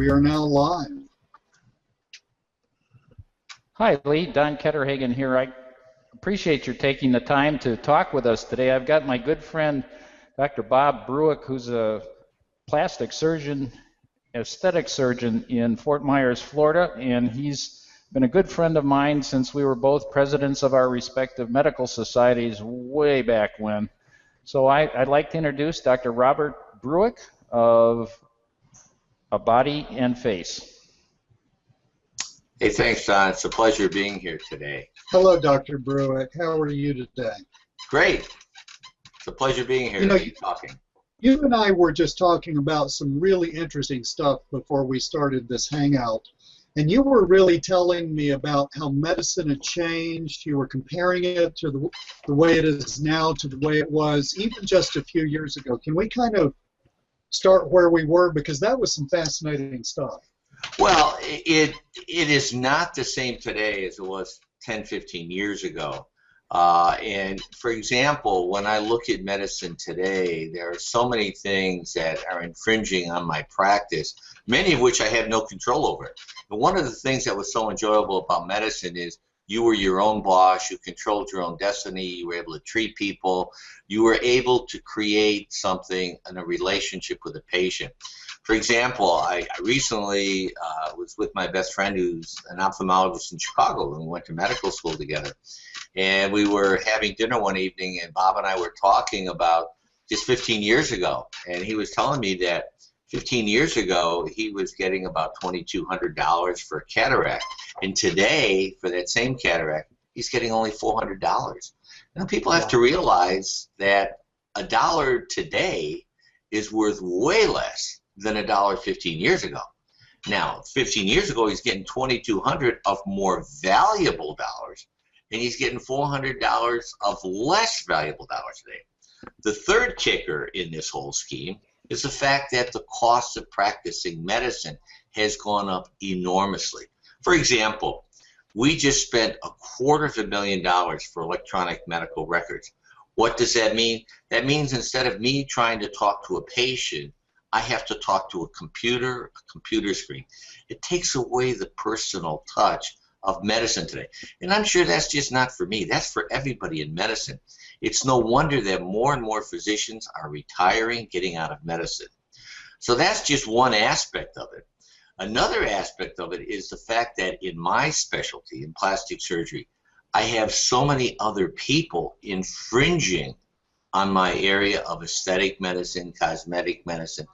We are now live. Hi, Lee. Don Ketterhagen here. I appreciate your taking the time to talk with us today. I've got my good friend, Dr. Bob Brueck, who's a plastic surgeon, aesthetic surgeon in Fort Myers, Florida, and he's been a good friend of mine since we were both presidents of our respective medical societies way back when. So I'd like to introduce Dr. Robert Brueck of A Body and Face. Hey, thanks, Don. It's a pleasure being here today. Hello, Dr. Brueck. How are you today? Great. It's a pleasure being here to be talking. You and I were just talking about some really interesting stuff before we started this hangout. And you were really telling me about how medicine had changed. You were comparing it to the way it is now to the way it was even just a few years ago. Can we kind of start where we were? Because that was some fascinating stuff. Well, it is not the same today as it was 10, 15 years ago. And for example, when I look at medicine today, there are so many things that are infringing on my practice, many of which I have no control over. But one of the things that was so enjoyable about medicine is you were your own boss, you controlled your own destiny, you were able to treat people, you were able to create something in a relationship with a patient. For example, I recently was with my best friend who's an ophthalmologist in Chicago, and we went to medical school together. And we were having dinner one evening, and Bob and I were talking about just 15 years ago. And he was telling me that 15 years ago, he was getting about $2,200 for a cataract. And today, for that same cataract, he's getting only $400. Now, people have to realize that a dollar today is worth way less than a dollar 15 years ago. Now, 15 years ago, he's getting $2,200 of more valuable dollars, and he's getting $400 of less valuable dollars today. The third kicker in this whole scheme is the fact that the cost of practicing medicine has gone up enormously. For example, we just spent $250,000 for electronic medical records. What does that mean? That means instead of me trying to talk to a patient, I have to talk to a computer screen. It takes away the personal touch of medicine today. And I'm sure that's just not for me. That's for everybody in medicine. It's no wonder that more and more physicians are retiring, getting out of medicine. So that's just one aspect of it. Another aspect of it is the fact that in my specialty, in plastic surgery, I have so many other people infringing on my area of aesthetic medicine, cosmetic medicine,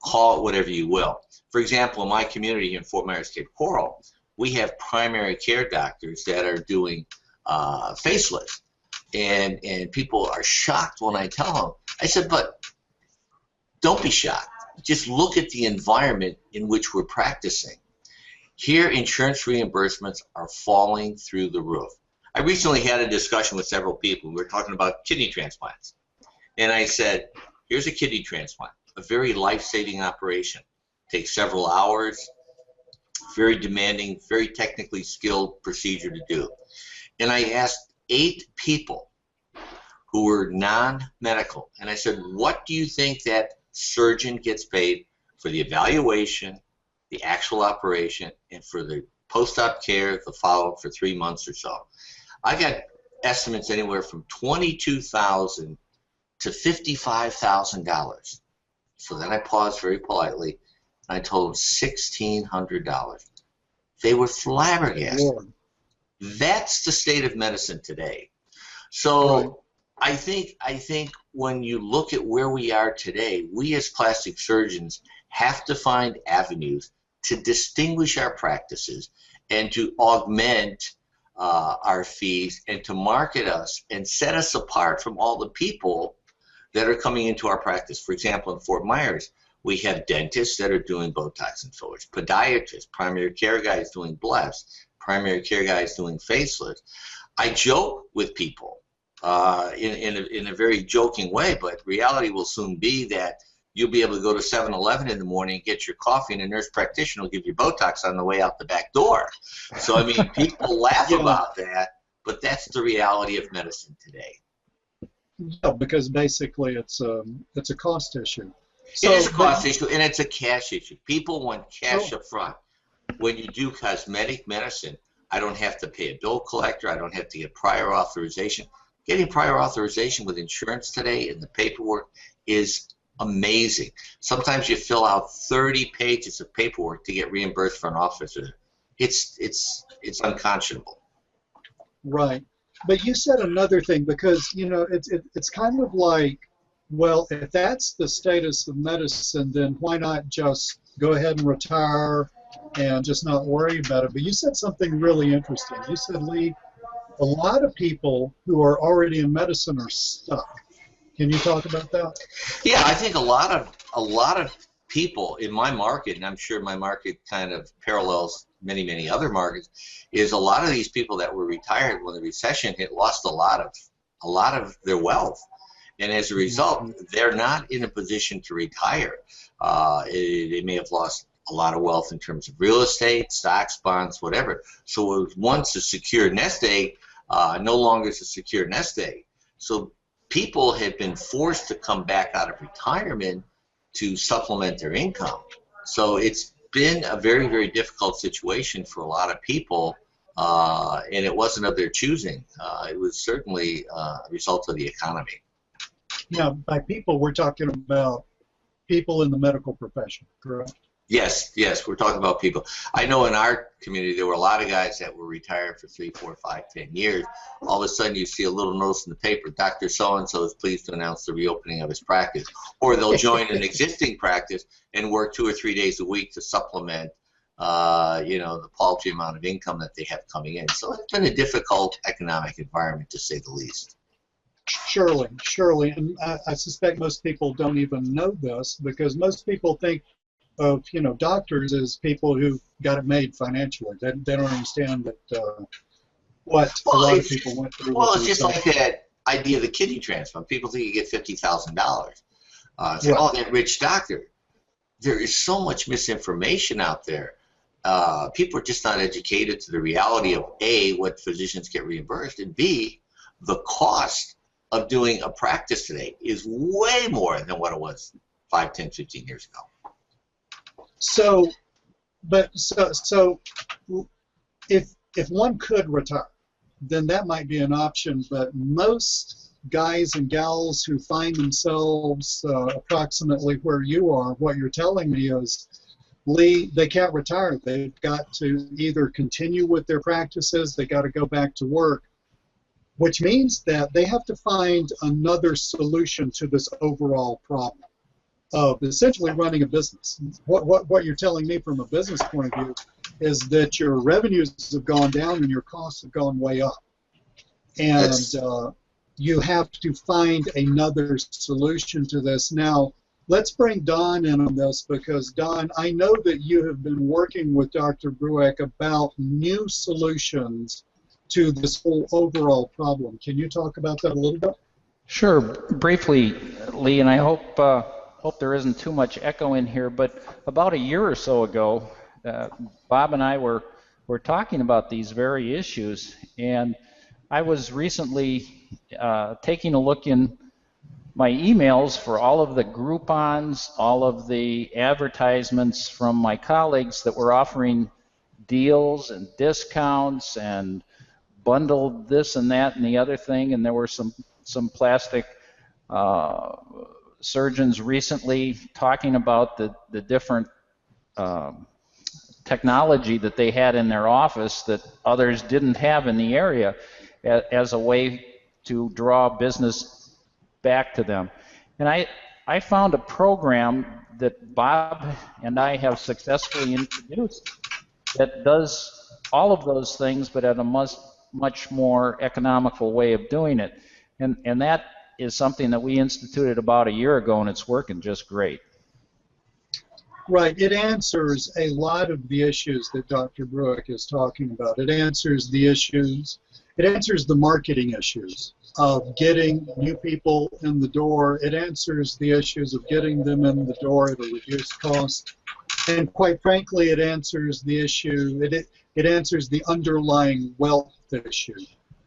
call it whatever you will. For example, in my community in Fort Myers, Cape Coral, we have primary care doctors that are doing facelifts. And people are shocked when I tell them. I said, but don't be shocked. Just look at the environment in which we're practicing. Here, insurance reimbursements are falling through the roof. I recently had a discussion with several people. We were talking about kidney transplants. And I said, here's a kidney transplant, a very life-saving operation. Takes several hours, very demanding, very technically skilled procedure to do. And I asked 8 people who were non-medical, and I said, what do you think that surgeon gets paid for the evaluation, the actual operation, and for the post-op care, the follow-up for 3 months or so? I got estimates anywhere from $22,000 to $55,000. So then I paused very politely, and I told them $1,600. They were flabbergasted. Lord. That's the state of medicine today. So I think when you look at where we are today, we as plastic surgeons have to find avenues to distinguish our practices and to augment our fees and to market us and set us apart from all the people that are coming into our practice. For example, in Fort Myers, we have dentists that are doing Botox and fillers, podiatrists, primary care guys doing blests, primary care guys doing facelifts. I joke with people in a very joking way, but reality will soon be that you'll be able to go to 7-Eleven in the morning and get your coffee, and a nurse practitioner will give you Botox on the way out the back door. So, I mean, people laugh about that, but that's the reality of medicine today. Yeah, because basically it's a cost issue. It is So, a but cost issue, and it's a cash issue. People want cash sure. up front. When you do cosmetic medicine, I don't have to pay a bill collector. I don't have to get prior authorization. Getting prior authorization with insurance today and the paperwork is amazing. Sometimes you fill out 30 pages of paperwork to get reimbursed for an office visit. It's unconscionable. Right. But you said another thing because, you know, it's kind of like, well, if that's the status of medicine, then why not just go ahead and retire and just not worry about it? But you said something really interesting. You said, Lee, a lot of people who are already in medicine are stuck. Can you talk about that? Yeah, I think a lot of people in my market, and I'm sure my market kind of parallels many other markets, is a lot of these people that were retired when the recession hit lost a lot of their wealth, and as a result, they're not in a position to retire. They may have lost a lot of wealth in terms of real estate, stocks, bonds, whatever. So it was once a secure nest egg, no longer is a secure nest egg. So people have been forced to come back out of retirement to supplement their income. So it's been a very difficult situation for a lot of people, and it wasn't of their choosing. It was certainly a result of the economy. Now, by people, we're talking about people in the medical profession, correct? Yes, we're talking about people. I know in our community there were a lot of guys that were retired for 3, 4, 5, 10 years. All of a sudden you see a little notice in the paper, Dr. So-and-so is pleased to announce the reopening of his practice. Or they'll join an existing practice and work 2 or 3 days a week to supplement the paltry amount of income that they have coming in. So it's been a difficult economic environment, to say the least. Surely. And I suspect most people don't even know this because most people think of, you know, doctors as people who got it made financially. They don't understand that what a lot of people went through. Well, it's just like that idea of the kidney transplant. People think you get $50,000. It's like, oh, that rich doctor. There is so much misinformation out there. People are just not educated to the reality of A, what physicians get reimbursed, and B, the cost of doing a practice today is way more than what it was 5, 10, 15 years ago. So if one could retire, then that might be an option. But most guys and gals who find themselves approximately where you are, what you're telling me is, Lee, they can't retire. They've got to either continue with their practices, they got to go back to work, which means that they have to find another solution to this overall problem of essentially running a business. What you're telling me from a business point of view is that your revenues have gone down and your costs have gone way up. And you have to find another solution to this. Now, let's bring Don in on this because, Don, I know that you have been working with Dr. Brueck about new solutions to this whole overall problem. Can you talk about that a little bit? Sure, briefly, Lee, and I hope there isn't too much echo in here, but about a year or so ago, Bob and I were talking about these very issues, and I was recently taking a look in my emails for all of the Groupons, all of the advertisements from my colleagues that were offering deals and discounts and bundled this and that and the other thing, and there were some plastic surgeons recently talking about the different technology that they had in their office that others didn't have in the area as a way to draw business back to them. And I found a program that Bob and I have successfully introduced that does all of those things, but at a much more economical way of doing it. And that is something that we instituted about a year ago, and it's working just great. Right. It answers a lot of the issues that Dr. Brueck is talking about. It answers the issues. It answers the marketing issues of getting new people in the door. It answers the issues of getting them in the door at a reduced cost. And quite frankly, it answers the issue. It answers the underlying wealth issue.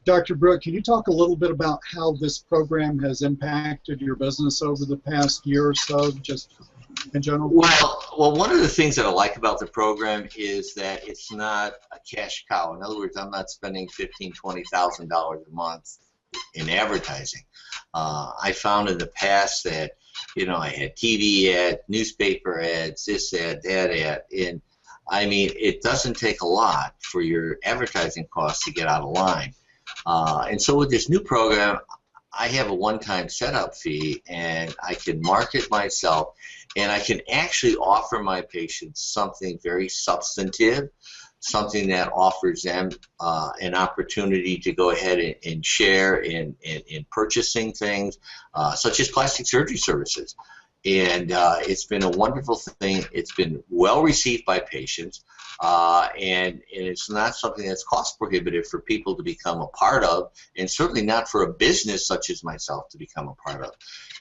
Dr. Brueck, can you talk a little bit about how this program has impacted your business over the past year or so, just in general? Well, one of the things that I like about the program is that it's not a cash cow. In other words, I'm not spending $15,000-$20,000 a month in advertising. I found in the past that, I had TV ads, newspaper ads, this ad, that ad, and I mean, it doesn't take a lot for your advertising costs to get out of line. And so with this new program, I have a one-time setup fee, and I can market myself, and I can actually offer my patients something very substantive, something that offers them an opportunity to go ahead and share in purchasing things, such as plastic surgery services. And it's been a wonderful thing. It's been well received by patients, and it's not something that's cost prohibitive for people to become a part of, and certainly not for a business such as myself to become a part of.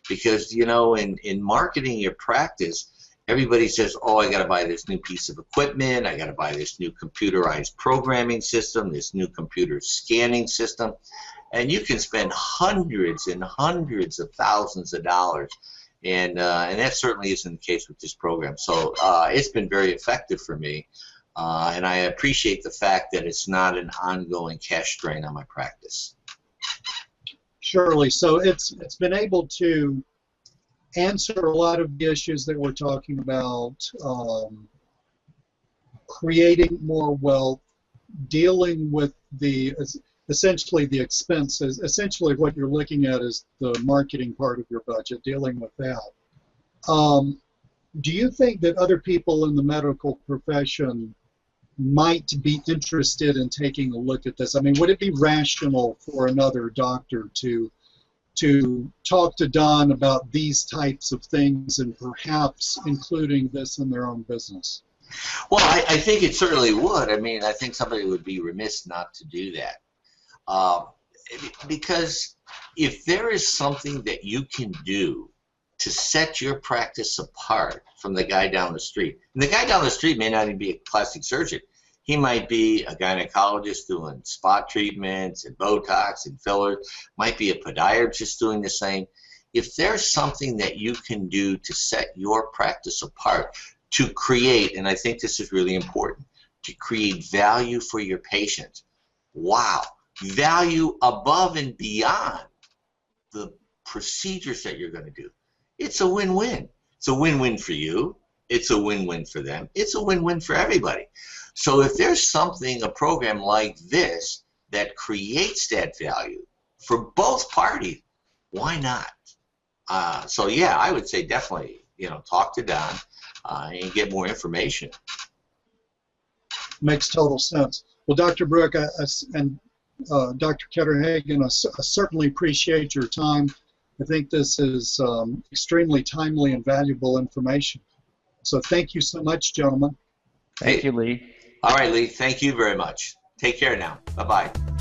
Because, in marketing your practice, everybody says, oh, I got to buy this new piece of equipment, I got to buy this new computerized programming system, this new computer scanning system, and you can spend hundreds and hundreds of thousands of dollars. And that certainly isn't the case with this program. So it's been very effective for me, and I appreciate the fact that it's not an ongoing cash drain on my practice. Surely. So it's been able to answer a lot of the issues that we're talking about, creating more wealth, dealing with essentially the expenses. Essentially what you're looking at is the marketing part of your budget, dealing with that. Do you think that other people in the medical profession might be interested in taking a look at this? I mean, would it be rational for another doctor to talk to Don about these types of things and perhaps including this in their own business? Well, I think it certainly would. I mean, I think somebody would be remiss not to do that. Because if there is something that you can do to set your practice apart from the guy down the street, and the guy down the street may not even be a plastic surgeon. He might be a gynecologist doing spot treatments and Botox and fillers, might be a podiatrist doing the same. If there's something that you can do to set your practice apart, to create, and I think this is really important, to create value for your patients, wow, value above and beyond the procedures that you're going to do. It's a win-win. It's a win-win for you. It's a win-win for them. It's a win-win for everybody. So if there's something, a program like this, that creates that value for both parties, why not? So yeah, I would say definitely, talk to Don and get more information. Makes total sense. Well, Dr. Brueck and Dr. Ketterhagen, I certainly appreciate your time. I think this is extremely timely and valuable information. So thank you so much, gentlemen. Thank you, Lee. All right, Lee. Thank you very much. Take care now. Bye-bye.